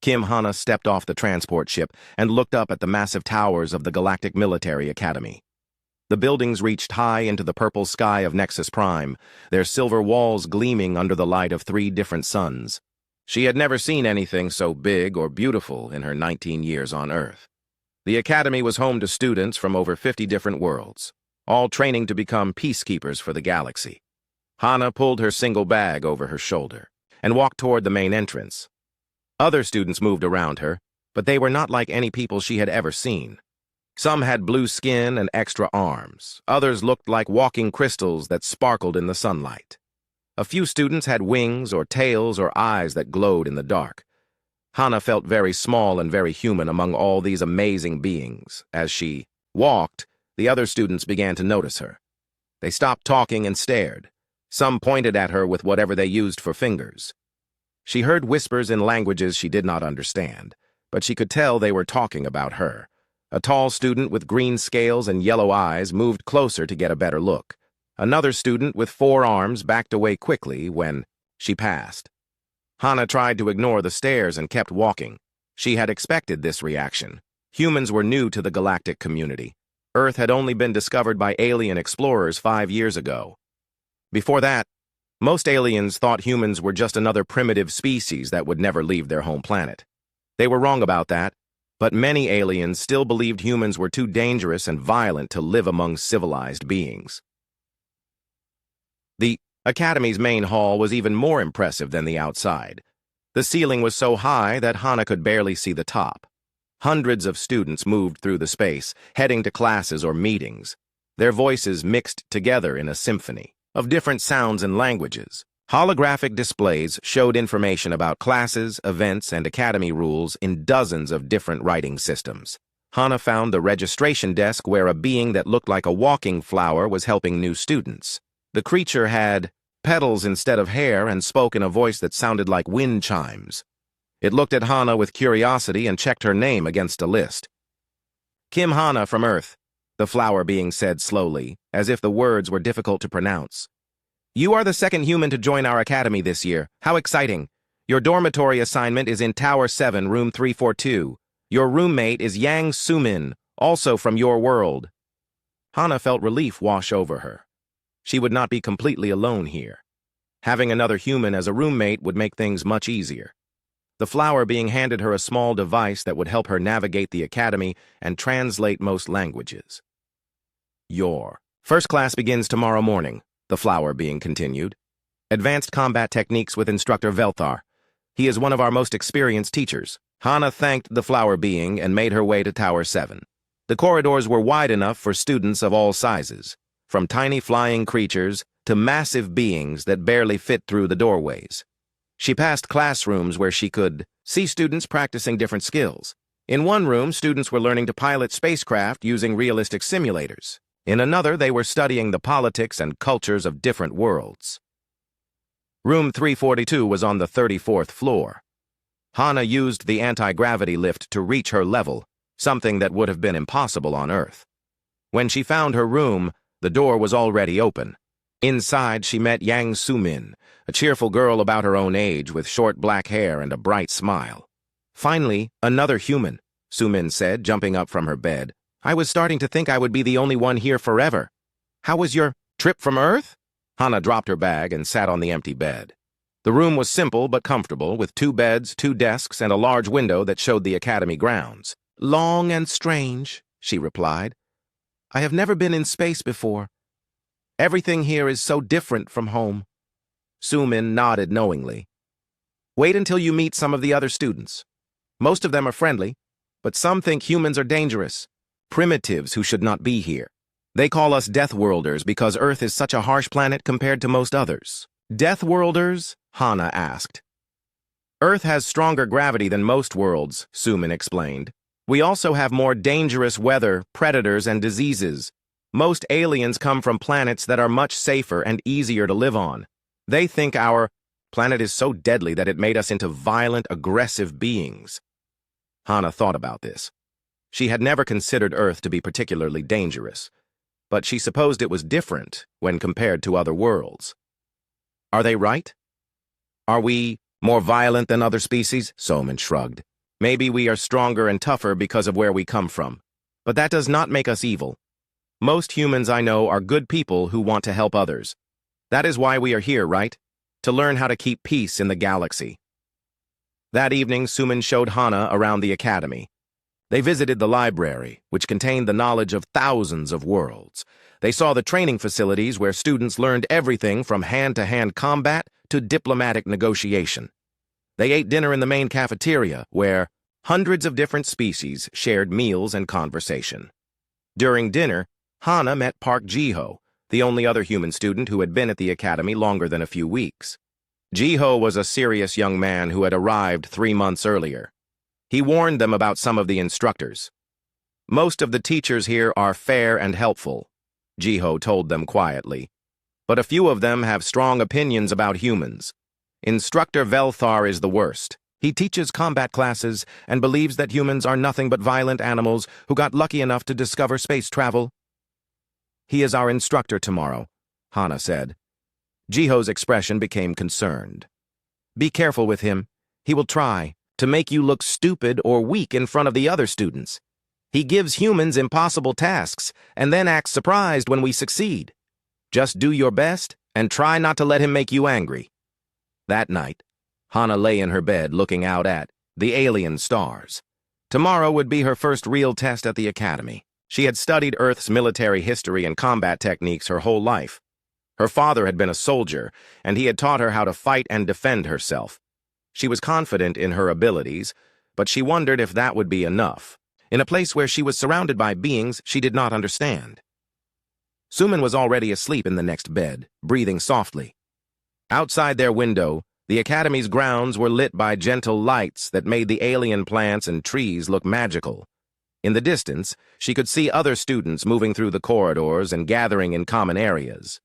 Kim Hana stepped off the transport ship and looked up at the massive towers of the Galactic Military Academy. The buildings reached high into the purple sky of Nexus Prime, their silver walls gleaming under the light of 3 different suns. She had never seen anything so big or beautiful in her 19 years on Earth. The Academy was home to students from over 50 different worlds, all training to become peacekeepers for the galaxy. Hana pulled her single bag over her shoulder and walked toward the main entrance. Other students moved around her, but they were not like any people she had ever seen. Some had blue skin and extra arms. Others looked like walking crystals that sparkled in the sunlight. A few students had wings or tails or eyes that glowed in the dark. Hana felt very small and very human among all these amazing beings. As she walked, the other students began to notice her. They stopped talking and stared. Some pointed at her with whatever they used for fingers. She heard whispers in languages she did not understand, but she could tell they were talking about her. A tall student with green scales and yellow eyes moved closer to get a better look. Another student with 4 arms backed away quickly when she passed. Hana tried to ignore the stares and kept walking. She had expected this reaction. Humans were new to the galactic community. Earth had only been discovered by alien explorers 5 years ago. Before that, most aliens thought humans were just another primitive species that would never leave their home planet. They were wrong about that, but many aliens still believed humans were too dangerous and violent to live among civilized beings. The Academy's main hall was even more impressive than the outside. The ceiling was so high that Hana could barely see the top. Hundreds of students moved through the space, heading to classes or meetings. Their voices mixed together in a symphony of different sounds and languages. Holographic displays showed information about classes, events, and academy rules in dozens of different writing systems. Hana found the registration desk where a being that looked like a walking flower was helping new students. The creature had petals instead of hair and spoke in a voice that sounded like wind chimes. It looked at Hana with curiosity and checked her name against a list. Kim Hana from Earth, the flower being said slowly, as if the words were difficult to pronounce. You are the second human to join our academy this year. How exciting. Your dormitory assignment is in Tower 7, Room 342. Your roommate is Yang Sumin, also from your world. Hana felt relief wash over her. She would not be completely alone here. Having another human as a roommate would make things much easier. The flower being handed her a small device that would help her navigate the academy and translate most languages. Your first class begins tomorrow morning, the flower being continued. Advanced combat techniques with Instructor Velthar. He is one of our most experienced teachers. Hana thanked the flower being and made her way to Tower 7. The corridors were wide enough for students of all sizes, from tiny flying creatures to massive beings that barely fit through the doorways. She passed classrooms where she could see students practicing different skills. In one room, students were learning to pilot spacecraft using realistic simulators. In another, they were studying the politics and cultures of different worlds. Room 342 was on the 34th floor. Hana used the anti-gravity lift to reach her level, something that would have been impossible on Earth. When she found her room, the door was already open. Inside, she met Yang Sumin, a cheerful girl about her own age with short black hair and a bright smile. Finally, another human, Sumin said, jumping up from her bed. I was starting to think I would be the only one here forever. How was your trip from Earth? Hana dropped her bag and sat on the empty bed. The room was simple but comfortable, with 2 beds, 2 desks, and a large window that showed the academy grounds. Long and strange, she replied. I have never been in space before. Everything here is so different from home. Sumin nodded knowingly. Wait until you meet some of the other students. Most of them are friendly, but some think humans are dangerous. Primitives who should not be here. They call us Deathworlders because Earth is such a harsh planet compared to most others. Deathworlders? Hana asked. Earth has stronger gravity than most worlds, Sumin explained. We also have more dangerous weather, predators, and diseases. Most aliens come from planets that are much safer and easier to live on. They think our planet is so deadly that it made us into violent, aggressive beings. Hana thought about this. She had never considered Earth to be particularly dangerous, but she supposed it was different when compared to other worlds. Are they right? Are we more violent than other species? Sumin shrugged. Maybe we are stronger and tougher because of where we come from. But that does not make us evil. Most humans I know are good people who want to help others. That is why we are here, right? To learn how to keep peace in the galaxy. That evening, Suman showed Hana around the academy. They visited the library, which contained the knowledge of thousands of worlds. They saw the training facilities where students learned everything from hand-to-hand combat to diplomatic negotiation. They ate dinner in the main cafeteria, where hundreds of different species shared meals and conversation. During dinner, Hana met Park Jiho, the only other human student who had been at the academy longer than a few weeks. Jiho was a serious young man who had arrived 3 months earlier. He warned them about some of the instructors. Most of the teachers here are fair and helpful, Jiho told them quietly. But a few of them have strong opinions about humans. Instructor Velthar is the worst. He teaches combat classes and believes that humans are nothing but violent animals who got lucky enough to discover space travel. He is our instructor tomorrow, Hana said. Jiho's expression became concerned. Be careful with him. He will try to make you look stupid or weak in front of the other students. He gives humans impossible tasks and then acts surprised when we succeed. Just do your best and try not to let him make you angry. That night, Hana lay in her bed looking out at the alien stars. Tomorrow would be her first real test at the academy. She had studied Earth's military history and combat techniques her whole life. Her father had been a soldier, and he had taught her how to fight and defend herself. She was confident in her abilities, but she wondered if that would be enough, in a place where she was surrounded by beings she did not understand. Suman was already asleep in the next bed, breathing softly. Outside their window, the academy's grounds were lit by gentle lights that made the alien plants and trees look magical. In the distance, she could see other students moving through the corridors and gathering in common areas.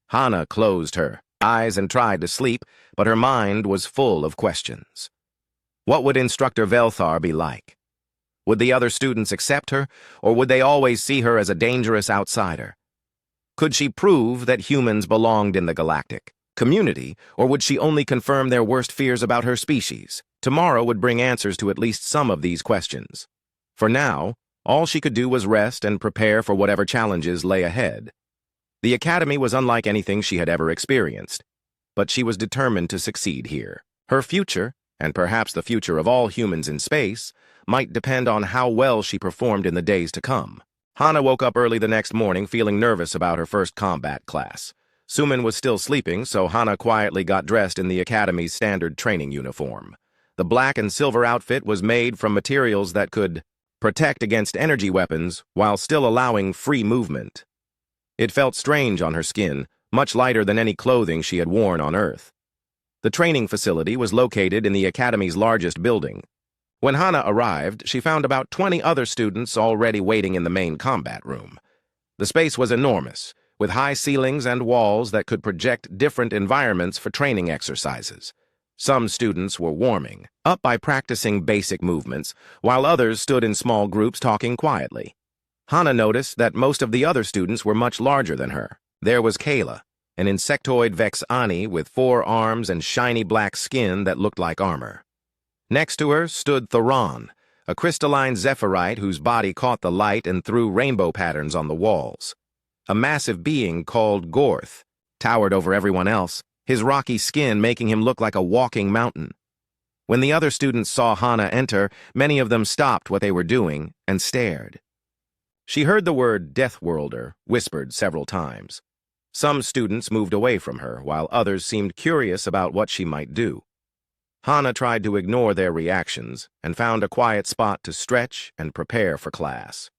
Hana closed her eyes and tried to sleep, but her mind was full of questions. What would Instructor Velthar be like? Would the other students accept her, or would they always see her as a dangerous outsider? Could she prove that humans belonged in the galactic community, or would she only confirm their worst fears about her species? Tomorrow would bring answers to at least some of these questions. For now, all she could do was rest and prepare for whatever challenges lay ahead. The academy was unlike anything she had ever experienced, but she was determined to succeed here. Her future, and perhaps the future of all humans in space, might depend on how well she performed in the days to come. Hana woke up early the next morning feeling nervous about her first combat class. Suman was still sleeping, so Hana quietly got dressed in the academy's standard training uniform. The black and silver outfit was made from materials that could protect against energy weapons while still allowing free movement. It felt strange on her skin, much lighter than any clothing she had worn on Earth. The training facility was located in the academy's largest building. When Hana arrived, she found about 20 other students already waiting in the main combat room. The space was enormous, with high ceilings and walls that could project different environments for training exercises. Some students were warming up by practicing basic movements, while others stood in small groups talking quietly. Hana noticed that most of the other students were much larger than her. There was Kayla, an insectoid Vexani with 4 arms and shiny black skin that looked like armor. Next to her stood Thoron, a crystalline zephyrite whose body caught the light and threw rainbow patterns on the walls. A massive being called Gorth towered over everyone else, his rocky skin making him look like a walking mountain. When the other students saw Hana enter, many of them stopped what they were doing and stared. She heard the word Deathworlder whispered several times. Some students moved away from her, while others seemed curious about what she might do. Hana tried to ignore their reactions and found a quiet spot to stretch and prepare for class.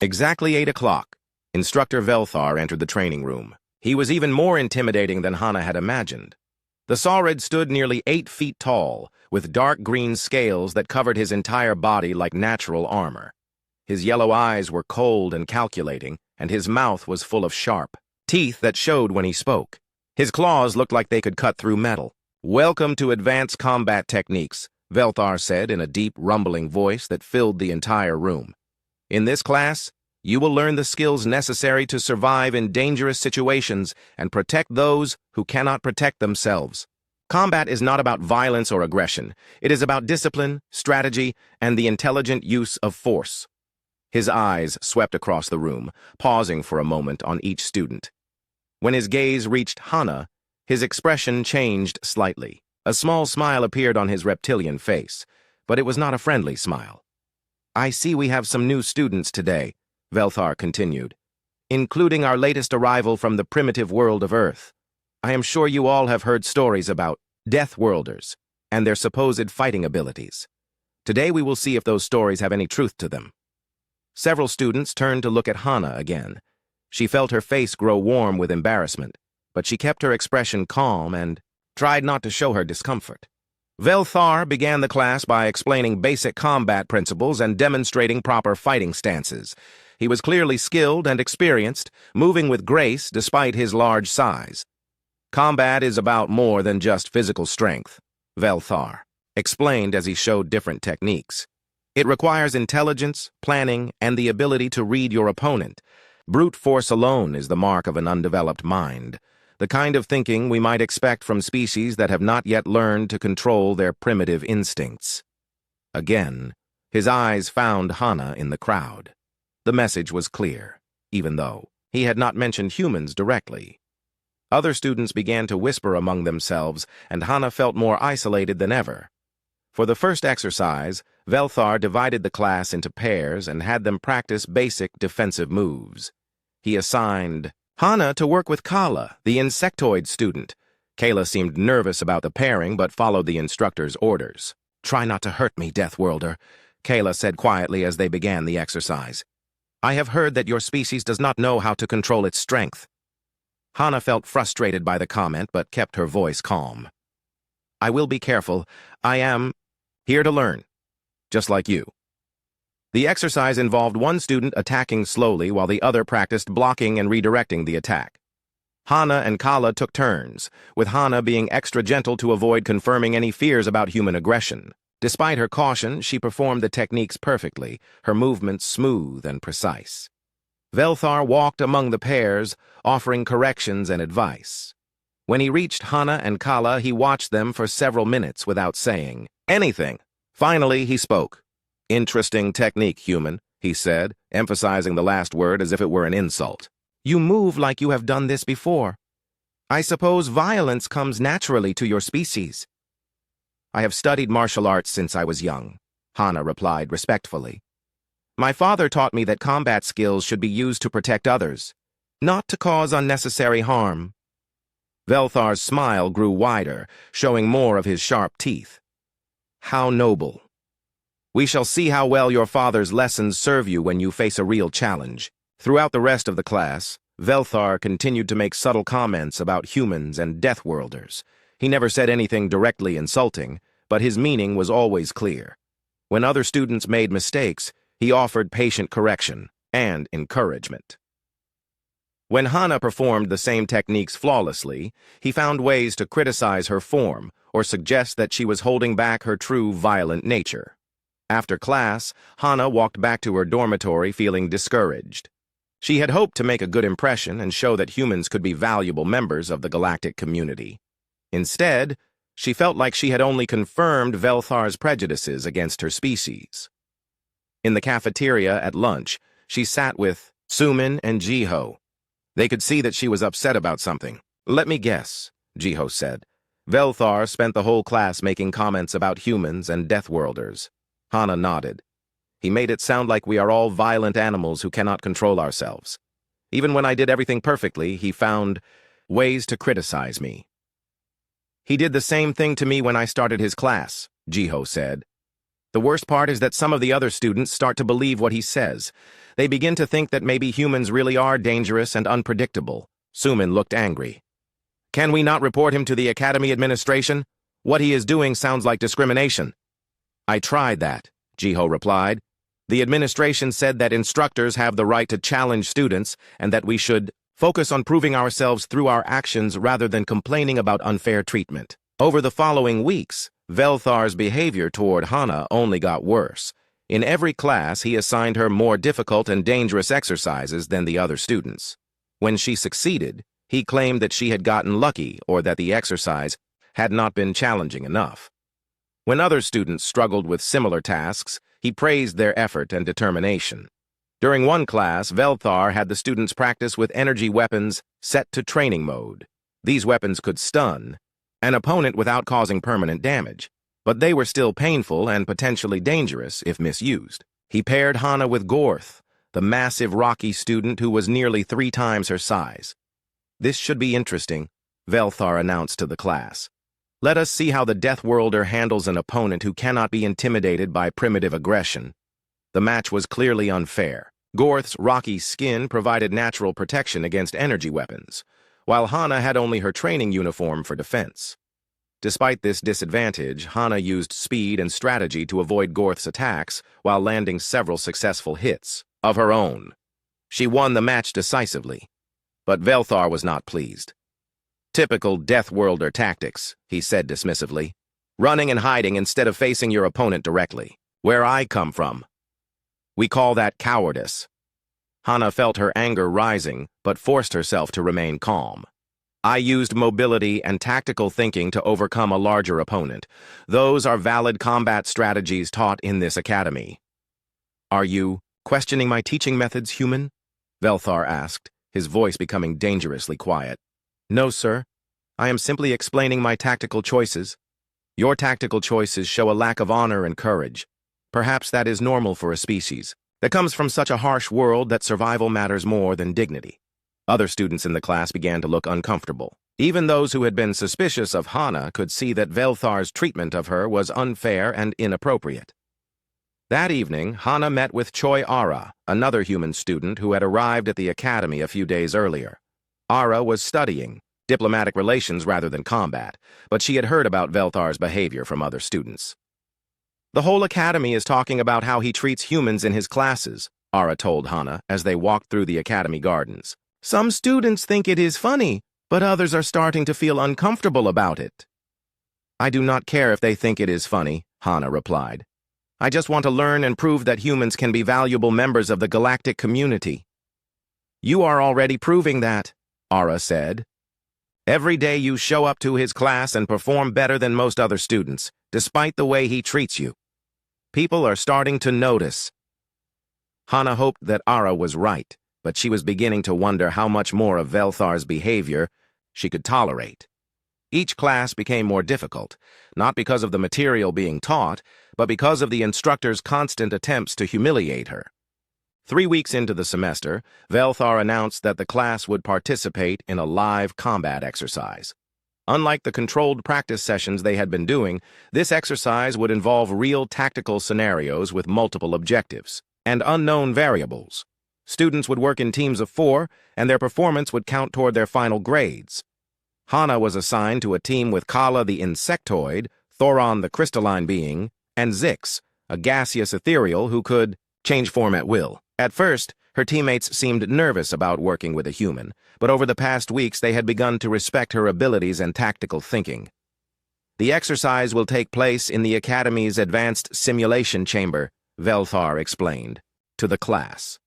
Exactly 8 o'clock, Instructor Velthar entered the training room. He was even more intimidating than Hana had imagined. The Saurid stood nearly 8 feet tall, with dark green scales that covered his entire body like natural armor. His yellow eyes were cold and calculating, and his mouth was full of sharp teeth that showed when he spoke. His claws looked like they could cut through metal. "Welcome to Advanced Combat Techniques," Velthar said in a deep, rumbling voice that filled the entire room. "In this class, you will learn the skills necessary to survive in dangerous situations and protect those who cannot protect themselves. Combat is not about violence or aggression. It is about discipline, strategy, and the intelligent use of force. His eyes swept across the room, pausing for a moment on each student. When his gaze reached Hana, his expression changed slightly. A small smile appeared on his reptilian face, but it was not a friendly smile. "I see we have some new students today," Velthar continued, "including our latest arrival from the primitive world of Earth. I am sure you all have heard stories about Deathworlders and their supposed fighting abilities. Today we will see if those stories have any truth to them." Several students turned to look at Hana again. She felt her face grow warm with embarrassment, but she kept her expression calm and tried not to show her discomfort. Velthar began the class by explaining basic combat principles and demonstrating proper fighting stances. He was clearly skilled and experienced, moving with grace despite his large size. "Combat is about more than just physical strength," Velthar explained as he showed different techniques. "It requires intelligence, planning, and the ability to read your opponent. Brute force alone is the mark of an undeveloped mind, the kind of thinking we might expect from species that have not yet learned to control their primitive instincts." Again, his eyes found Hana in the crowd. The message was clear, even though he had not mentioned humans directly. Other students began to whisper among themselves, and Hana felt more isolated than ever. For the first exercise, Velthar divided the class into pairs and had them practice basic defensive moves. He assigned Hana to work with Kala, the insectoid student. Kayla seemed nervous about the pairing but followed the instructor's orders. "Try not to hurt me, Deathworlder," Kayla said quietly as they began the exercise. "I have heard that your species does not know how to control its strength." Hana felt frustrated by the comment but kept her voice calm. "I will be careful. I am here to learn, just like you." The exercise involved one student attacking slowly while the other practiced blocking and redirecting the attack. Hana and Kala took turns, with Hana being extra gentle to avoid confirming any fears about human aggression. Despite her caution, she performed the techniques perfectly, her movements smooth and precise. Velthar walked among the pairs, offering corrections and advice. When he reached Hana and Kala, he watched them for several minutes without saying anything. Finally, he spoke. "Interesting technique, human," he said, emphasizing the last word as if it were an insult. "You move like you have done this before. I suppose violence comes naturally to your species." "I have studied martial arts since I was young," Hana replied respectfully. "My father taught me that combat skills should be used to protect others, not to cause unnecessary harm." Velthar's smile grew wider, showing more of his sharp teeth. "How noble. We shall see how well your father's lessons serve you when you face a real challenge." Throughout the rest of the class, Velthar continued to make subtle comments about humans and Deathworlders. He never said anything directly insulting, but his meaning was always clear. When other students made mistakes, he offered patient correction and encouragement. When Hana performed the same techniques flawlessly, he found ways to criticize her form or suggest that she was holding back her true violent nature. After class, Hana walked back to her dormitory feeling discouraged. She had hoped to make a good impression and show that humans could be valuable members of the galactic community. Instead, she felt like she had only confirmed Velthar's prejudices against her species. In the cafeteria at lunch, she sat with Sumin and Jiho. They could see that she was upset about something. "Let me guess," Jiho said. "Velthar spent the whole class making comments about humans and Deathworlders." Hana nodded. "He made it sound like we are all violent animals who cannot control ourselves. Even when I did everything perfectly, he found ways to criticize me." "He did the same thing to me when I started his class," Jiho said. "The worst part is that some of the other students start to believe what he says. They begin to think that maybe humans really are dangerous and unpredictable." Sumin looked angry. "Can we not report him to the Academy administration? What he is doing sounds like discrimination." "I tried that," Jiho replied. "The administration said that instructors have the right to challenge students and that we should focus on proving ourselves through our actions rather than complaining about unfair treatment." Over the following weeks, Velthar's behavior toward Hana only got worse. In every class, he assigned her more difficult and dangerous exercises than the other students. When she succeeded, he claimed that she had gotten lucky or that the exercise had not been challenging enough. When other students struggled with similar tasks, he praised their effort and determination. During one class, Velthar had the students practice with energy weapons set to training mode. These weapons could stun an opponent without causing permanent damage, but they were still painful and potentially dangerous if misused. He paired Hana with Gorth, the massive rocky student who was nearly 3 times her size. "This should be interesting," Velthar announced to the class. "Let us see how the Deathworlder handles an opponent who cannot be intimidated by primitive aggression." The match was clearly unfair. Gorth's rocky skin provided natural protection against energy weapons, while Hana had only her training uniform for defense. Despite this disadvantage, Hana used speed and strategy to avoid Gorth's attacks while landing several successful hits of her own. She won the match decisively, but Velthar was not pleased. "Typical Deathworlder tactics," he said dismissively. "Running and hiding instead of facing your opponent directly. Where I come from, we call that cowardice." Hana felt her anger rising, but forced herself to remain calm. "I used mobility and tactical thinking to overcome a larger opponent. Those are valid combat strategies taught in this academy." "Are you questioning my teaching methods, human?" Velthar asked, his voice becoming dangerously quiet. "No, sir. I am simply explaining my tactical choices. Your tactical choices show a lack of honor and courage. Perhaps that is normal for a species that comes from such a harsh world that survival matters more than dignity." Other students in the class began to look uncomfortable. Even those who had been suspicious of Hana could see that Velthar's treatment of her was unfair and inappropriate. That evening, Hana met with Choi Ara, another human student who had arrived at the academy a few days earlier. Ara was studying diplomatic relations rather than combat, but she had heard about Velthar's behavior from other students. "The whole academy is talking about how he treats humans in his classes," Ara told Hana as they walked through the academy gardens. "Some students think it is funny, but others are starting to feel uncomfortable about it." "I do not care if they think it is funny," Hana replied. "I just want to learn and prove that humans can be valuable members of the galactic community." "You are already proving that," Ara said. "Every day you show up to his class and perform better than most other students, despite the way he treats you. People are starting to notice." Hana hoped that Ara was right, but she was beginning to wonder how much more of Velthar's behavior she could tolerate. Each class became more difficult, not because of the material being taught, but because of the instructor's constant attempts to humiliate her. 3 weeks into the semester, Velthar announced that the class would participate in a live combat exercise. Unlike the controlled practice sessions they had been doing, this exercise would involve real tactical scenarios with multiple objectives and unknown variables. Students would work in teams of 4, and their performance would count toward their final grades. Hana was assigned to a team with Kala the Insectoid, Thoron the Crystalline Being, and Zix, a gaseous ethereal who could change form at will. At first, her teammates seemed nervous about working with a human, but over the past weeks they had begun to respect her abilities and tactical thinking. "The exercise will take place in the Academy's advanced simulation chamber," Velthar explained to the class.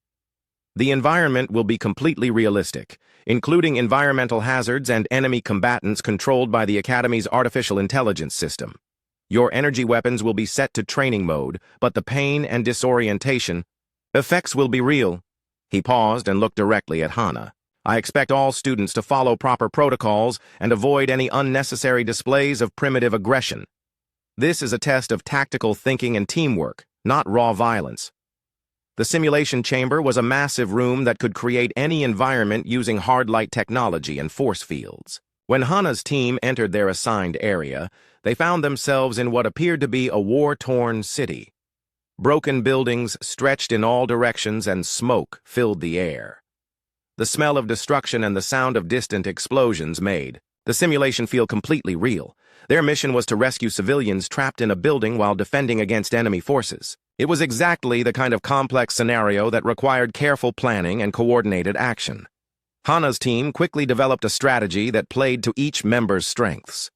"The environment will be completely realistic, including environmental hazards and enemy combatants controlled by the Academy's artificial intelligence system. Your energy weapons will be set to training mode, but the pain and disorientation effects will be real." He paused and looked directly at Hana. "I expect all students to follow proper protocols and avoid any unnecessary displays of primitive aggression. This is a test of tactical thinking and teamwork, not raw violence." The simulation chamber was a massive room that could create any environment using hard light technology and force fields. When Hana's team entered their assigned area, they found themselves in what appeared to be a war-torn city. Broken buildings stretched in all directions and smoke filled the air. The smell of destruction and the sound of distant explosions made the simulation feel completely real. Their mission was to rescue civilians trapped in a building while defending against enemy forces. It was exactly the kind of complex scenario that required careful planning and coordinated action. Hana's team quickly developed a strategy that played to each member's strengths.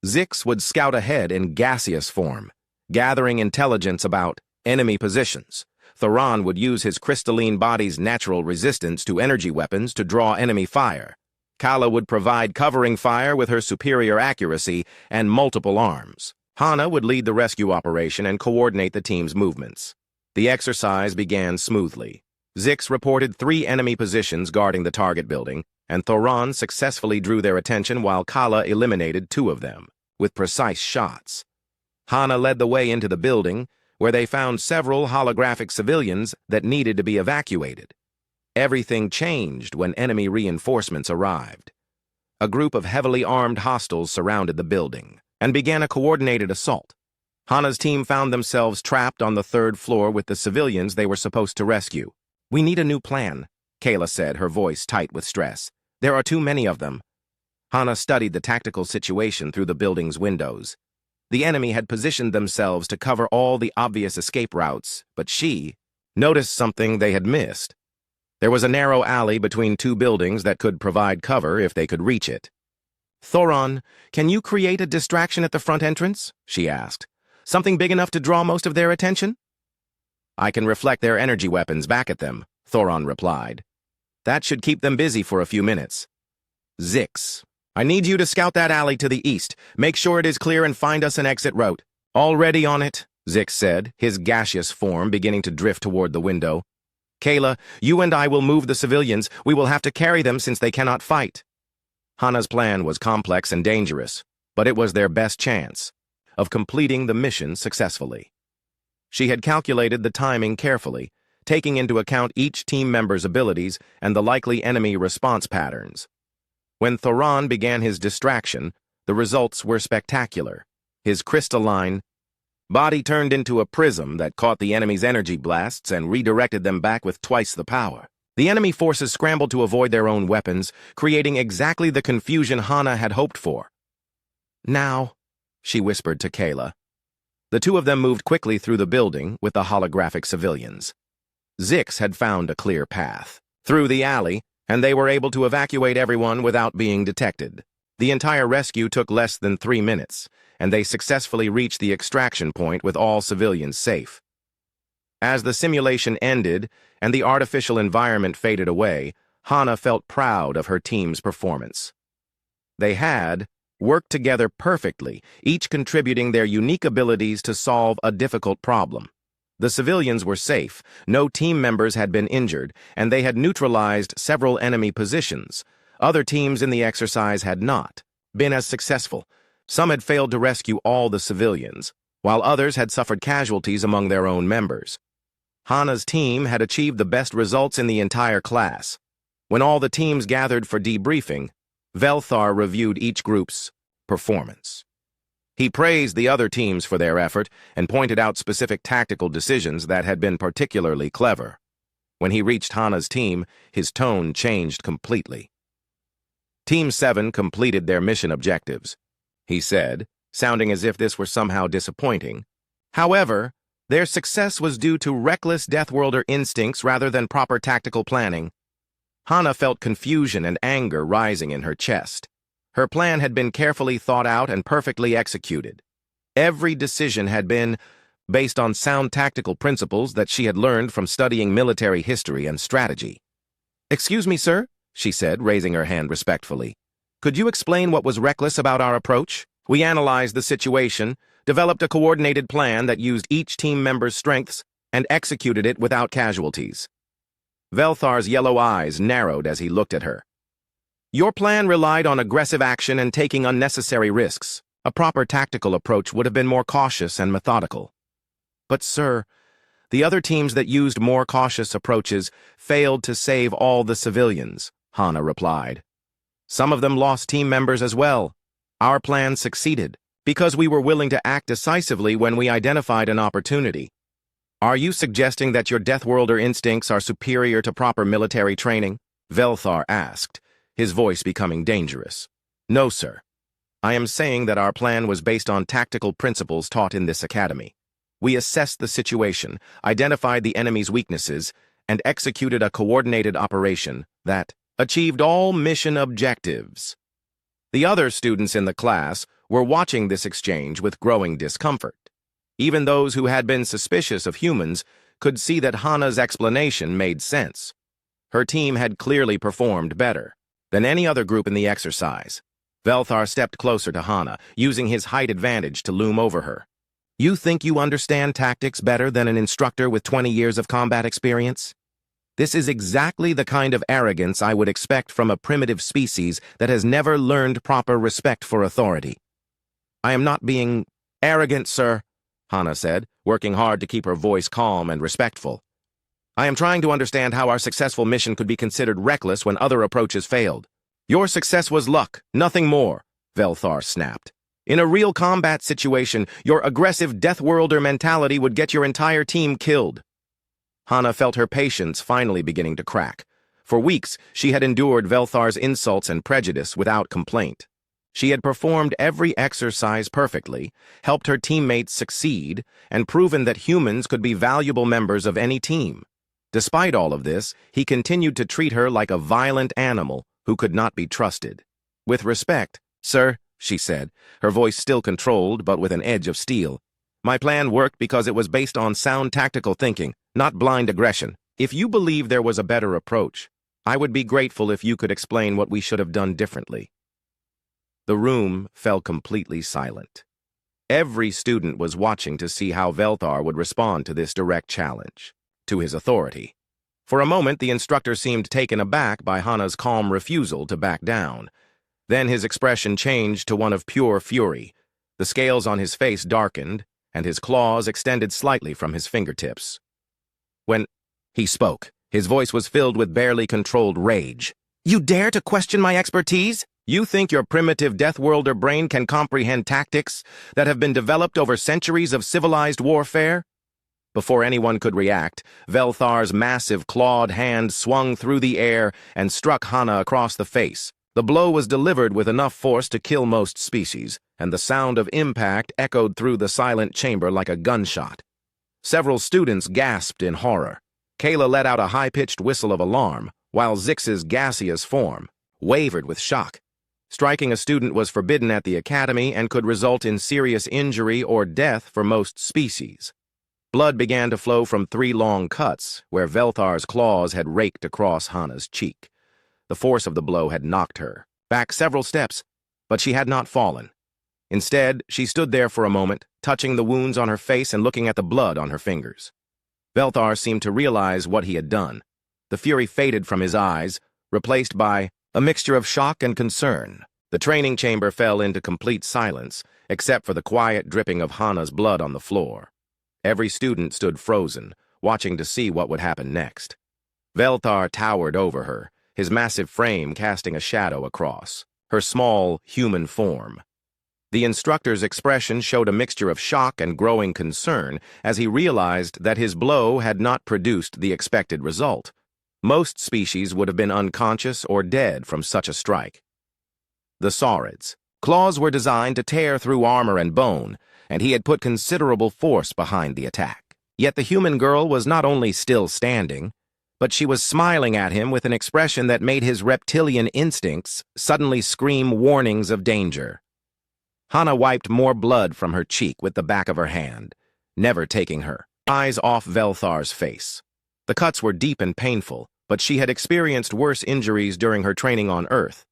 Zix would scout ahead in gaseous form, gathering intelligence about enemy positions. Thoron would use his crystalline body's natural resistance to energy weapons to draw enemy fire. Kala would provide covering fire with her superior accuracy and multiple arms. Hana would lead the rescue operation and coordinate the team's movements. The exercise began smoothly. Zix reported 3 enemy positions guarding the target building, and Thoron successfully drew their attention while Kala eliminated 2 of them, with precise shots. Hana led the way into the building, where they found several holographic civilians that needed to be evacuated. Everything changed when enemy reinforcements arrived. A group of heavily armed hostiles surrounded the building and began a coordinated assault. Hana's team found themselves trapped on the 3rd floor with the civilians they were supposed to rescue. "We need a new plan," Kayla said, her voice tight with stress. "There are too many of them." Hana studied the tactical situation through the building's windows. The enemy had positioned themselves to cover all the obvious escape routes, but she noticed something they had missed. There was a narrow alley between 2 buildings that could provide cover if they could reach it. "Thoron, can you create a distraction at the front entrance?" she asked. "Something big enough to draw most of their attention?" "I can reflect their energy weapons back at them," Thoron replied. "That should keep them busy for a few minutes." "Zix, I need you to scout that alley to the east. Make sure it is clear and find us an exit route." "Already on it," Zix said, his gaseous form beginning to drift toward the window. "Kayla, you and I will move the civilians. We will have to carry them since they cannot fight." Hana's plan was complex and dangerous, but it was their best chance of completing the mission successfully. She had calculated the timing carefully, taking into account each team member's abilities and the likely enemy response patterns. When Thoron began his distraction, the results were spectacular. His crystalline body turned into a prism that caught the enemy's energy blasts and redirected them back with twice the power. The enemy forces scrambled to avoid their own weapons, creating exactly the confusion Hana had hoped for. "Now," she whispered to Kayla. The 2 of them moved quickly through the building with the holographic civilians. Zix had found a clear path through the alley, and they were able to evacuate everyone without being detected. The entire rescue took less than 3 minutes, and they successfully reached the extraction point with all civilians safe. As the simulation ended and the artificial environment faded away, Hana felt proud of her team's performance. They had worked together perfectly, each contributing their unique abilities to solve a difficult problem. The civilians were safe, no team members had been injured, and they had neutralized several enemy positions. Other teams in the exercise had not been as successful. Some had failed to rescue all the civilians, while others had suffered casualties among their own members. Hana's team had achieved the best results in the entire class. When all the teams gathered for debriefing, Velthar reviewed each group's performance. He praised the other teams for their effort and pointed out specific tactical decisions that had been particularly clever. When he reached Hana's team, his tone changed completely. "Team 7 completed their mission objectives," he said, sounding as if this were somehow disappointing. "However, their success was due to reckless Deathworlder instincts rather than proper tactical planning." Hana felt confusion and anger rising in her chest. Her plan had been carefully thought out and perfectly executed. Every decision had been based on sound tactical principles that she had learned from studying military history and strategy. "Excuse me, sir," she said, raising her hand respectfully. "Could you explain what was reckless about our approach? We analyzed the situation, developed a coordinated plan that used each team member's strengths, and executed it without casualties." Velthar's yellow eyes narrowed as he looked at her. "Your plan relied on aggressive action and taking unnecessary risks. A proper tactical approach would have been more cautious and methodical." "But, sir, the other teams that used more cautious approaches failed to save all the civilians," Hana replied. "Some of them lost team members as well. Our plan succeeded because we were willing to act decisively when we identified an opportunity." "Are you suggesting that your Deathworlder instincts are superior to proper military training?" Velthar asked, his voice becoming dangerous. "No, sir. I am saying that our plan was based on tactical principles taught in this academy. We assessed the situation, identified the enemy's weaknesses, and executed a coordinated operation that achieved all mission objectives." The other students in the class were watching this exchange with growing discomfort. Even those who had been suspicious of humans could see that Hana's explanation made sense. Her team had clearly performed better. than any other group in the exercise. Velthar stepped closer to Hana, using his height advantage to loom over her. You think you understand tactics better than an instructor with 20 years of combat experience? This is exactly the kind of arrogance I would expect from a primitive species that has never learned proper respect for authority. I am not being arrogant, sir, Hana said, working hard to keep her voice calm and respectful. I am trying to understand how our successful mission could be considered reckless when other approaches failed. Your success was luck, nothing more, Velthar snapped. In a real combat situation, your aggressive Deathworlder mentality would get your entire team killed. Hana felt her patience finally beginning to crack. For weeks, she had endured Velthar's insults and prejudice without complaint. She had performed every exercise perfectly, helped her teammates succeed, and proven that humans could be valuable members of any team. Despite all of this, he continued to treat her like a violent animal who could not be trusted. With respect, sir, she said, her voice still controlled but with an edge of steel. My plan worked because it was based on sound tactical thinking, not blind aggression. If you believe there was a better approach, I would be grateful if you could explain what we should have done differently. The room fell completely silent. Every student was watching to see how Velthar would respond to this direct challenge, to his authority. For a moment, the instructor seemed taken aback by Hana's calm refusal to back down. Then his expression changed to one of pure fury. The scales on his face darkened, and his claws extended slightly from his fingertips. When he spoke, his voice was filled with barely controlled rage. You dare to question my expertise? You think your primitive Deathworlder brain can comprehend tactics that have been developed over centuries of civilized warfare? Before anyone could react, Velthar's massive clawed hand swung through the air and struck Hana across the face. The blow was delivered with enough force to kill most species, and the sound of impact echoed through the silent chamber like a gunshot. Several students gasped in horror. Kayla let out a high-pitched whistle of alarm, while Zix's gaseous form wavered with shock. Striking a student was forbidden at the academy and could result in serious injury or death for most species. Blood began to flow from 3 long cuts, where Velthar's claws had raked across Hana's cheek. The force of the blow had knocked her back several steps, but she had not fallen. Instead, she stood there for a moment, touching the wounds on her face and looking at the blood on her fingers. Velthar seemed to realize what he had done. The fury faded from his eyes, replaced by a mixture of shock and concern. The training chamber fell into complete silence, except for the quiet dripping of Hana's blood on the floor. Every student stood frozen, watching to see what would happen next. Velthar towered over her, his massive frame casting a shadow across her small, human form. The instructor's expression showed a mixture of shock and growing concern as he realized that his blow had not produced the expected result. Most species would have been unconscious or dead from such a strike. The Saurids. Claws were designed to tear through armor and bone, and he had put considerable force behind the attack. Yet the human girl was not only still standing, but she was smiling at him with an expression that made his reptilian instincts suddenly scream warnings of danger. Hana wiped more blood from her cheek with the back of her hand, never taking her eyes off Velthar's face. The cuts were deep and painful, but she had experienced worse injuries during her training on Earth.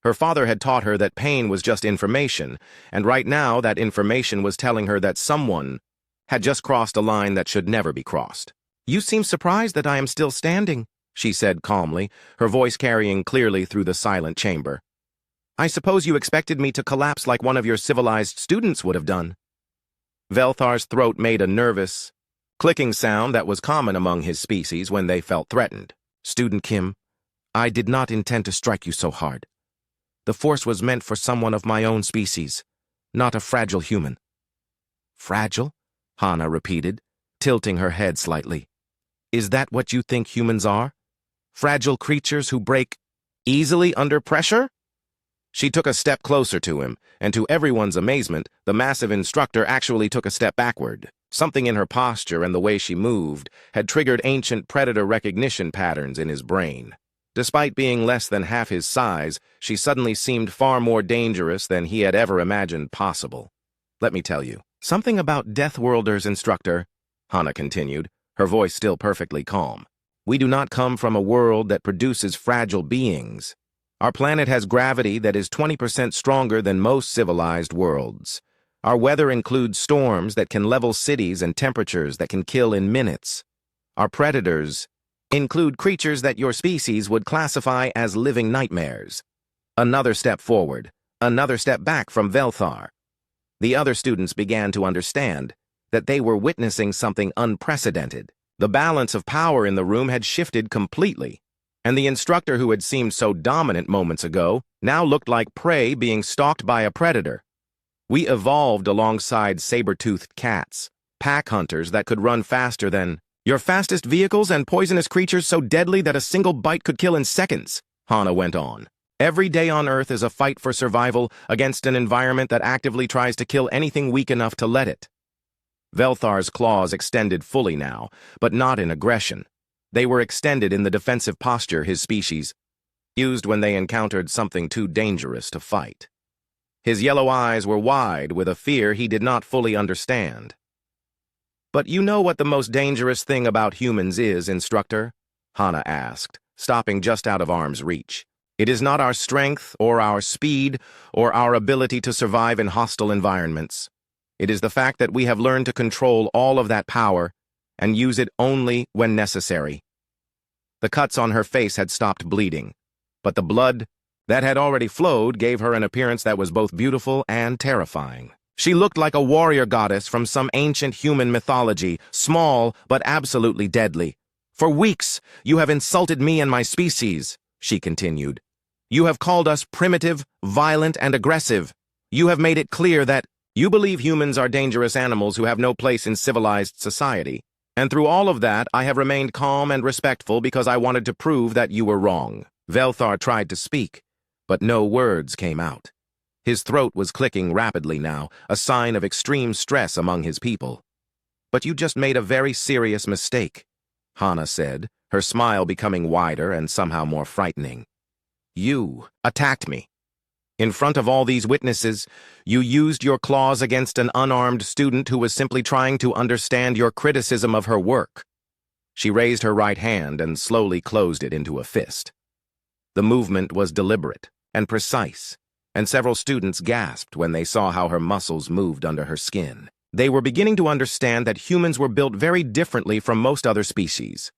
Her father had taught her that pain was just information, and right now that information was telling her that someone had just crossed a line that should never be crossed. You seem surprised that I am still standing, she said calmly, her voice carrying clearly through the silent chamber. I suppose you expected me to collapse like one of your civilized students would have done. Velthar's throat made a nervous, clicking sound that was common among his species when they felt threatened. Student Kim, I did not intend to strike you so hard. The force was meant for someone of my own species, not a fragile human. Fragile? Hana repeated, tilting her head slightly. Is that what you think humans are? Fragile creatures who break easily under pressure? She took a step closer to him, and to everyone's amazement, the massive instructor actually took a step backward. Something in her posture and the way she moved had triggered ancient predator recognition patterns in his brain. Despite being less than half his size, she suddenly seemed far more dangerous than he had ever imagined possible. Let me tell you, something about Deathworlders, Instructor, Hana continued, her voice still perfectly calm. We do not come from a world that produces fragile beings. Our planet has gravity that is 20% stronger than most civilized worlds. Our weather includes storms that can level cities and temperatures that can kill in minutes. Our predators include creatures that your species would classify as living nightmares. Another step forward, another step back from Velthar. The other students began to understand that they were witnessing something unprecedented. The balance of power in the room had shifted completely, and the instructor who had seemed so dominant moments ago now looked like prey being stalked by a predator. We evolved alongside saber-toothed cats, pack hunters that could run faster than your fastest vehicles and poisonous creatures so deadly that a single bite could kill in seconds, Hana went on. Every day on Earth is a fight for survival against an environment that actively tries to kill anything weak enough to let it. Velthar's claws extended fully now, but not in aggression. They were extended in the defensive posture his species used when they encountered something too dangerous to fight. His yellow eyes were wide with a fear he did not fully understand. "But you know what the most dangerous thing about humans is, Instructor?" Hana asked, stopping just out of arm's reach. "It is not our strength or our speed or our ability to survive in hostile environments. It is the fact that we have learned to control all of that power and use it only when necessary." The cuts on her face had stopped bleeding, but the blood that had already flowed gave her an appearance that was both beautiful and terrifying. She looked like a warrior goddess from some ancient human mythology, small but absolutely deadly. "For weeks, you have insulted me and my species," she continued. "You have called us primitive, violent, and aggressive. You have made it clear that you believe humans are dangerous animals who have no place in civilized society. And through all of that, I have remained calm and respectful because I wanted to prove that you were wrong." Velthar tried to speak, but no words came out. His throat was clicking rapidly now, a sign of extreme stress among his people. "But you just made a very serious mistake," Hana said, her smile becoming wider and somehow more frightening. "You attacked me. In front of all these witnesses, you used your claws against an unarmed student who was simply trying to understand your criticism of her work." She raised her right hand and slowly closed it into a fist. The movement was deliberate and precise, and several students gasped when they saw how her muscles moved under her skin. They were beginning to understand that humans were built very differently from most other species.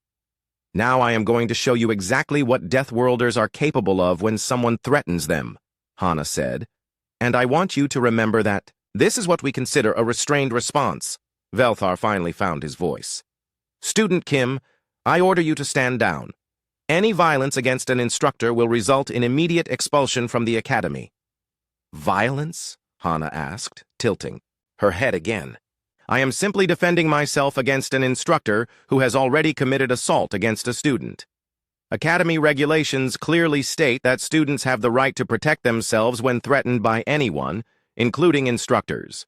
"Now I am going to show you exactly what Deathworlders are capable of when someone threatens them," Hana said. "And I want you to remember that this is what we consider a restrained response." Velthar finally found his voice. "Student Kim, I order you to stand down. Any violence against an instructor will result in immediate expulsion from the academy." "Violence?" Hana asked, tilting her head again. "I am simply defending myself against an instructor who has already committed assault against a student. Academy regulations clearly state that students have the right to protect themselves when threatened by anyone, including instructors."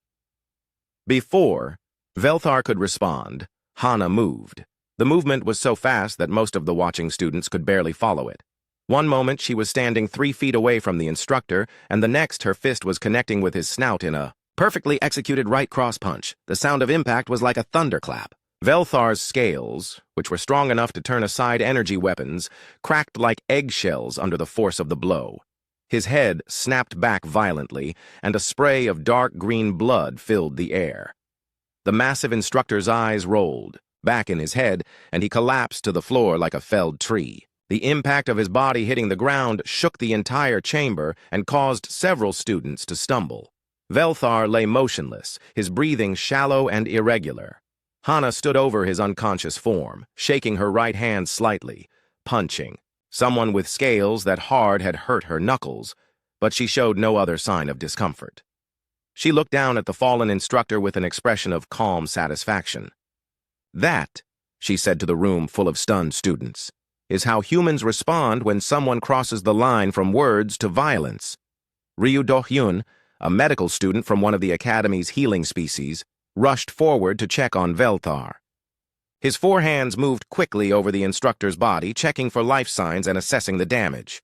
Before Velthar could respond, Hana moved. The movement was so fast that most of the watching students could barely follow it. One moment she was standing 3 feet away from the instructor, and the next her fist was connecting with his snout in a perfectly executed right cross punch. The sound of impact was like a thunderclap. Velthar's scales, which were strong enough to turn aside energy weapons, cracked like eggshells under the force of the blow. His head snapped back violently, and a spray of dark green blood filled the air. The massive instructor's eyes rolled back in his head, and he collapsed to the floor like a felled tree. The impact of his body hitting the ground shook the entire chamber and caused several students to stumble. Velthar lay motionless, his breathing shallow and irregular. Hana stood over his unconscious form, shaking her right hand slightly, punching. Someone with scales that hard had hurt her knuckles, but she showed no other sign of discomfort. She looked down at the fallen instructor with an expression of calm satisfaction. "That," she said to the room full of stunned students, "is how humans respond when someone crosses the line from words to violence." Ryu Do-hyun, a medical student from one of the Academy's healing species, rushed forward to check on Velthar. His 4 hands moved quickly over the instructor's body, checking for life signs and assessing the damage.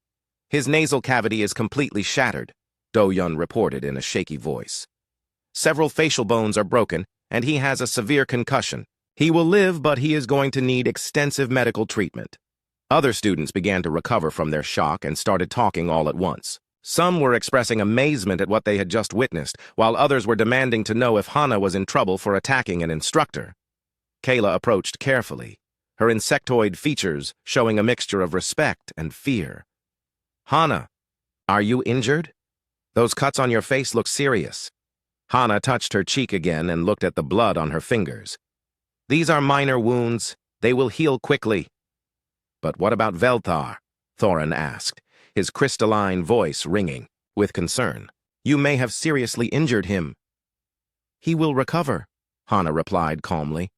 "His nasal cavity is completely shattered," Do-hyun reported in a shaky voice. "Several facial bones are broken, and he has a severe concussion. He will live, but he is going to need extensive medical treatment." Other students began to recover from their shock and started talking all at once. Some were expressing amazement at what they had just witnessed, while others were demanding to know if Hana was in trouble for attacking an instructor. Kayla approached carefully, her insectoid features showing a mixture of respect and fear. "Hana, are you injured? Those cuts on your face look serious." Hana touched her cheek again and looked at the blood on her fingers. "These are minor wounds. They will heal quickly." "But what about Velthar?" Thorin asked, his crystalline voice ringing with concern. "You may have seriously injured him." "He will recover," Hana replied calmly.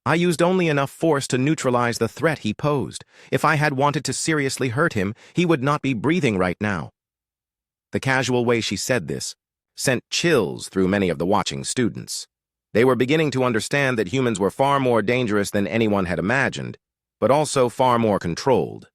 "I used only enough force to neutralize the threat he posed. If I had wanted to seriously hurt him, he would not be breathing right now." The casual way she said this sent chills through many of the watching students. They were beginning to understand that humans were far more dangerous than anyone had imagined, but also far more controlled.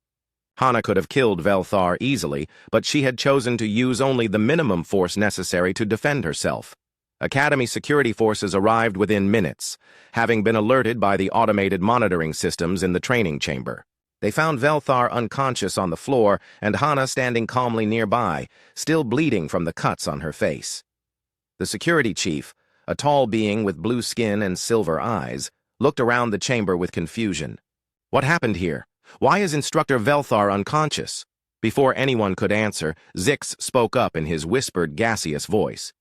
Hana could have killed Velthar easily, but she had chosen to use only the minimum force necessary to defend herself. Academy security forces arrived within minutes, having been alerted by the automated monitoring systems in the training chamber. They found Velthar unconscious on the floor and Hana standing calmly nearby, still bleeding from the cuts on her face. The security chief, a tall being with blue skin and silver eyes, looked around the chamber with confusion. "What happened here? Why is Instructor Velthar unconscious?" Before anyone could answer, Zix spoke up in his whispered, gaseous voice.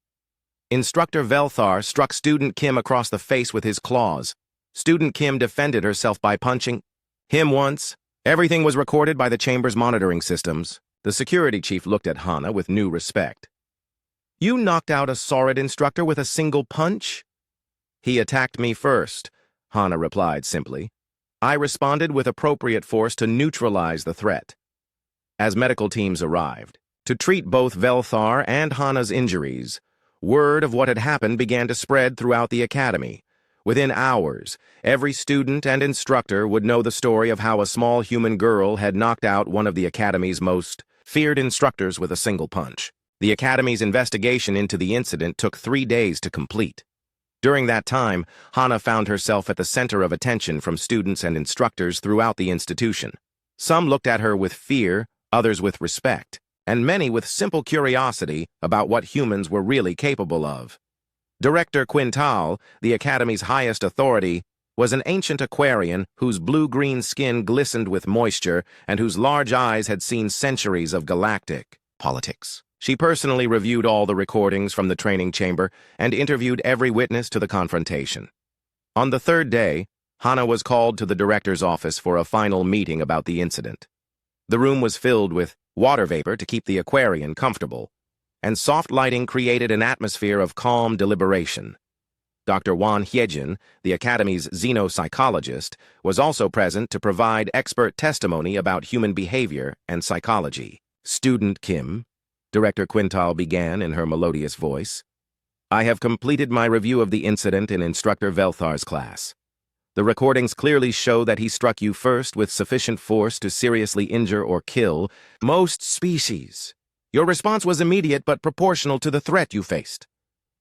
"Instructor Velthar struck Student Kim across the face with his claws. Student Kim defended herself by punching him once. Everything was recorded by the chamber's monitoring systems." The security chief looked at Hana with new respect. "You knocked out a Saurid instructor with a single punch?" "He attacked me first," Hana replied simply. "I responded with appropriate force to neutralize the threat." As medical teams arrived to treat both Velthar and Hana's injuries, word of what had happened began to spread throughout the academy. Within hours, every student and instructor would know the story of how a small human girl had knocked out one of the academy's most feared instructors with a single punch. The academy's investigation into the incident took 3 days to complete. During that time, Hana found herself at the center of attention from students and instructors throughout the institution. Some looked at her with fear, others with respect, and many with simple curiosity about what humans were really capable of. Director Quintal, the Academy's highest authority, was an ancient Aquarian whose blue-green skin glistened with moisture and whose large eyes had seen centuries of galactic politics. She personally reviewed all the recordings from the training chamber and interviewed every witness to the confrontation. On the 3rd day, Hana was called to the director's office for a final meeting about the incident. The room was filled with water vapor to keep the Aquarian comfortable, and soft lighting created an atmosphere of calm deliberation. Dr. Wan Hyejin, the Academy's xenopsychologist, was also present to provide expert testimony about human behavior and psychology. "Student Kim," Director Quintal began in her melodious voice, "I have completed my review of the incident in Instructor Velthar's class. The recordings clearly show that he struck you first with sufficient force to seriously injure or kill most species. Your response was immediate but proportional to the threat you faced."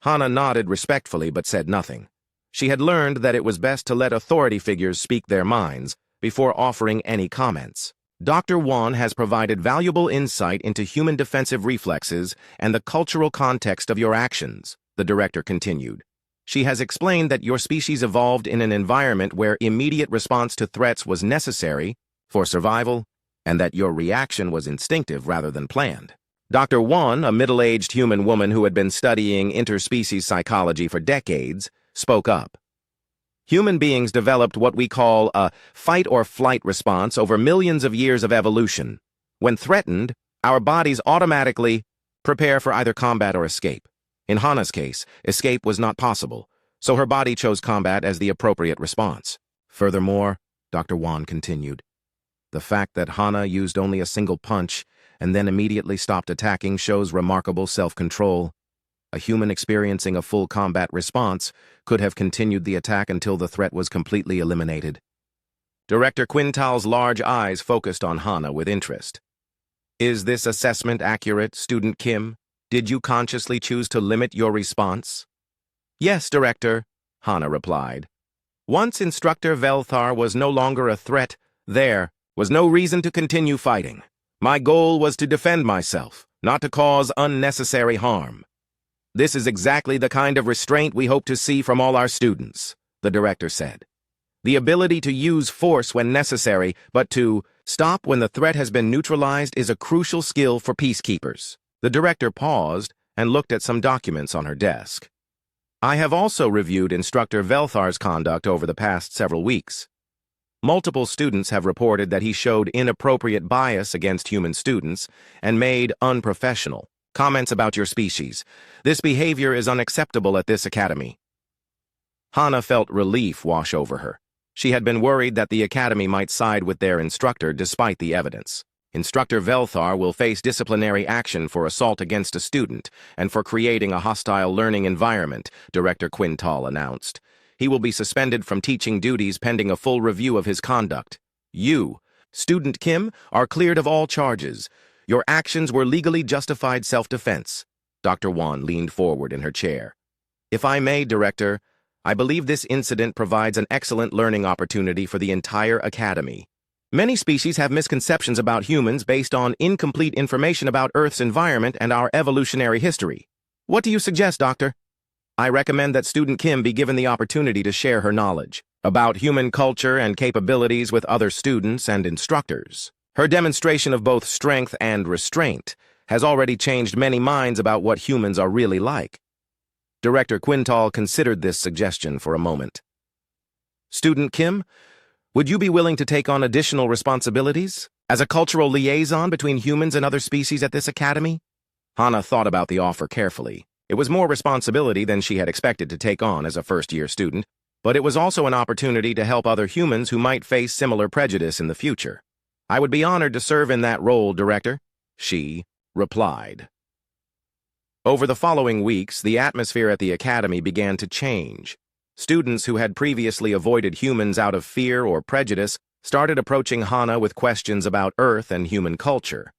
Hana nodded respectfully but said nothing. She had learned that it was best to let authority figures speak their minds before offering any comments. "Dr. Wan has provided valuable insight into human defensive reflexes and the cultural context of your actions," the director continued. "She has explained that your species evolved in an environment where immediate response to threats was necessary for survival, and that your reaction was instinctive rather than planned." Dr. Wan, a middle-aged human woman who had been studying interspecies psychology for decades, spoke up. "Human beings developed what we call a fight-or-flight response over millions of years of evolution. When threatened, our bodies automatically prepare for either combat or escape. In Hana's case, escape was not possible, so her body chose combat as the appropriate response. Furthermore," Dr. Wan continued, "the fact that Hana used only a single punch and then immediately stopped attacking shows remarkable self-control. A human experiencing a full combat response could have continued the attack until the threat was completely eliminated." Director Quintal's large eyes focused on Hana with interest. "Is this assessment accurate, Student Kim? Did you consciously choose to limit your response?" "Yes, Director," Hana replied. "Once Instructor Velthar was no longer a threat, there, was no reason to continue fighting. My goal was to defend myself, not to cause unnecessary harm. This is exactly the kind of restraint we hope to see from all our students, the director said. The ability to use force when necessary, but to stop when the threat has been neutralized is a crucial skill for peacekeepers. The director paused and looked at some documents on her desk. I have also reviewed Instructor Velthar's conduct over the past several weeks. Multiple students have reported that he showed inappropriate bias against human students and made unprofessional comments about your species. This behavior is unacceptable at this academy. Hana felt relief wash over her. She had been worried that the academy might side with their instructor despite the evidence. Instructor Velthar will face disciplinary action for assault against a student and for creating a hostile learning environment, Director Quintal announced. He will be suspended from teaching duties pending a full review of his conduct. You, Student Kim, are cleared of all charges. Your actions were legally justified self-defense. Dr. Wan leaned forward in her chair. If I may, Director, I believe this incident provides an excellent learning opportunity for the entire academy. Many species have misconceptions about humans based on incomplete information about Earth's environment and our evolutionary history. What do you suggest, Doctor? I recommend that Student Kim be given the opportunity to share her knowledge about human culture and capabilities with other students and instructors. Her demonstration of both strength and restraint has already changed many minds about what humans are really like. Director Quintal considered this suggestion for a moment. Student Kim, would you be willing to take on additional responsibilities as a cultural liaison between humans and other species at this academy? Hana thought about the offer carefully. It was more responsibility than she had expected to take on as a first-year student, but it was also an opportunity to help other humans who might face similar prejudice in the future. I would be honored to serve in that role, Director, she replied. Over the following weeks, the atmosphere at the academy began to change. Students who had previously avoided humans out of fear or prejudice started approaching Hana with questions about Earth and human culture.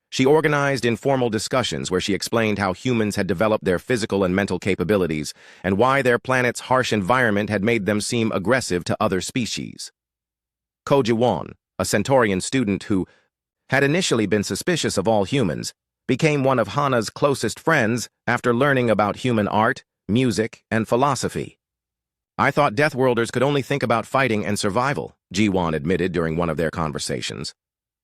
She organized informal discussions where she explained how humans had developed their physical and mental capabilities and why their planet's harsh environment had made them seem aggressive to other species. Ko Ji-won, a Centaurian student who had initially been suspicious of all humans, became one of Hana's closest friends after learning about human art, music, and philosophy. I thought Deathworlders could only think about fighting and survival, Ji-won admitted during one of their conversations.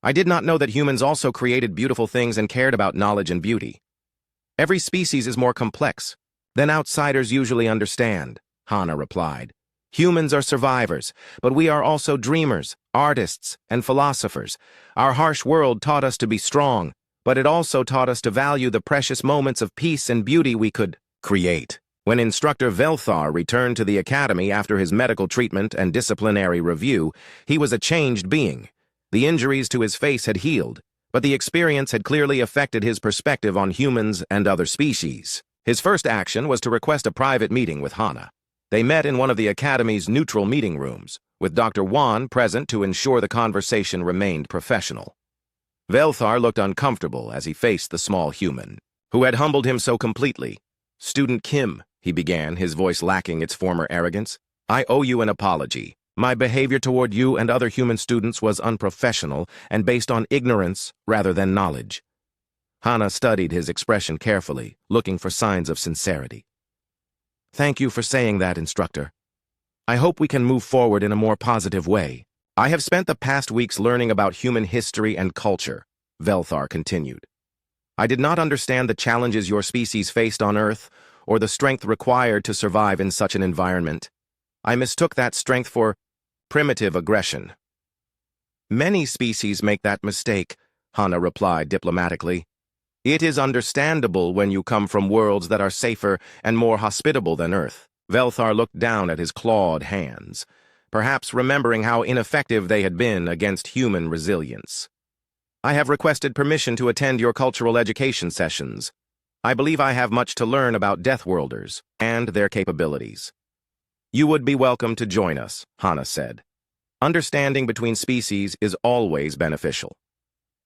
I did not know that humans also created beautiful things and cared about knowledge and beauty. Every species is more complex than outsiders usually understand, Hana replied. Humans are survivors, but we are also dreamers, artists, and philosophers. Our harsh world taught us to be strong, but it also taught us to value the precious moments of peace and beauty we could create. When Instructor Velthar returned to the academy after his medical treatment and disciplinary review, he was a changed being. The injuries to his face had healed, but the experience had clearly affected his perspective on humans and other species. His first action was to request a private meeting with Hana. They met in one of the academy's neutral meeting rooms, with Dr. Wan present to ensure the conversation remained professional. Velthar looked uncomfortable as he faced the small human, who had humbled him so completely. Student Kim, he began, his voice lacking its former arrogance, I owe you an apology. My behavior toward you and other human students was unprofessional and based on ignorance rather than knowledge. Hana studied his expression carefully, looking for signs of sincerity. Thank you for saying that, Instructor. I hope we can move forward in a more positive way. I have spent the past weeks learning about human history and culture, Velthar continued. I did not understand the challenges your species faced on Earth or the strength required to survive in such an environment. I mistook that strength for primitive aggression. Many species make that mistake, Hana replied diplomatically. It is understandable when you come from worlds that are safer and more hospitable than Earth. Velthar looked down at his clawed hands, perhaps remembering how ineffective they had been against human resilience. I have requested permission to attend your cultural education sessions. I believe I have much to learn about Deathworlders and their capabilities. You would be welcome to join us, Hana said. Understanding between species is always beneficial.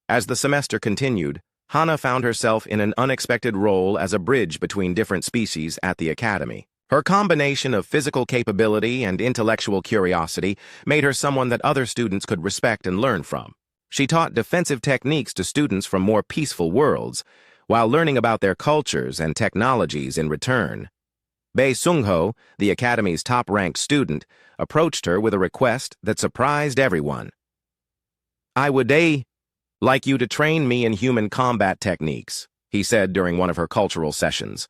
As the semester continued, Hana found herself in an unexpected role as a bridge between different species at the academy. Her combination of physical capability and intellectual curiosity made her someone that other students could respect and learn from. She taught defensive techniques to students from more peaceful worlds, while learning about their cultures and technologies in return. Bei Sungho, the Academy's top-ranked student, approached her with a request that surprised everyone. "I would like you to train me in human combat techniques," he said during one of her cultural sessions.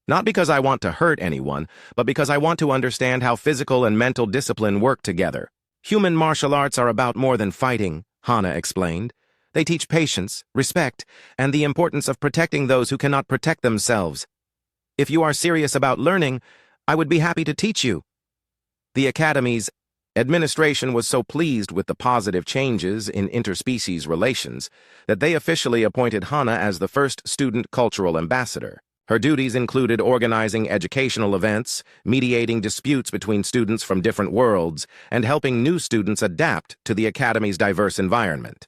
"Not because I want to hurt anyone, but because I want to understand how physical and mental discipline work together. Human martial arts are about more than fighting," Hana explained. "They teach patience, respect, and the importance of protecting those who cannot protect themselves. If you are serious about learning, I would be happy to teach you." The Academy's administration was so pleased with the positive changes in interspecies relations that they officially appointed Hana as the first student cultural ambassador. Her duties included organizing educational events, mediating disputes between students from different worlds, and helping new students adapt to the Academy's diverse environment.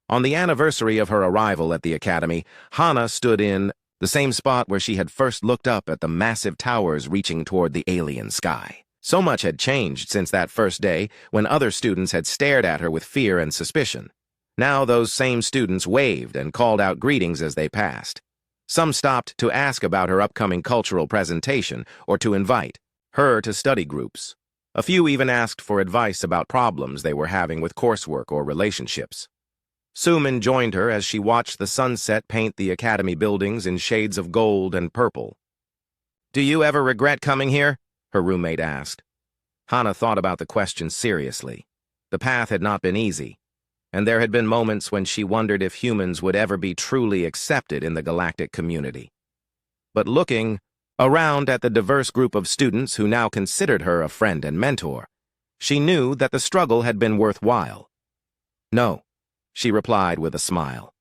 On the anniversary of her arrival at the Academy, Hana stood in the same spot where she had first looked up at the massive towers reaching toward the alien sky. So much had changed since that first day when other students had stared at her with fear and suspicion. Now those same students waved and called out greetings as they passed. Some stopped to ask about her upcoming cultural presentation or to invite her to study groups. A few even asked for advice about problems they were having with coursework or relationships. Sumin joined her as she watched the sunset paint the Academy buildings in shades of gold and purple. "Do you ever regret coming here?" her roommate asked. Hana thought about the question seriously. The path had not been easy, and there had been moments when she wondered if humans would ever be truly accepted in the galactic community. But looking around at the diverse group of students who now considered her a friend and mentor, she knew that the struggle had been worthwhile. "No," she replied with a smile.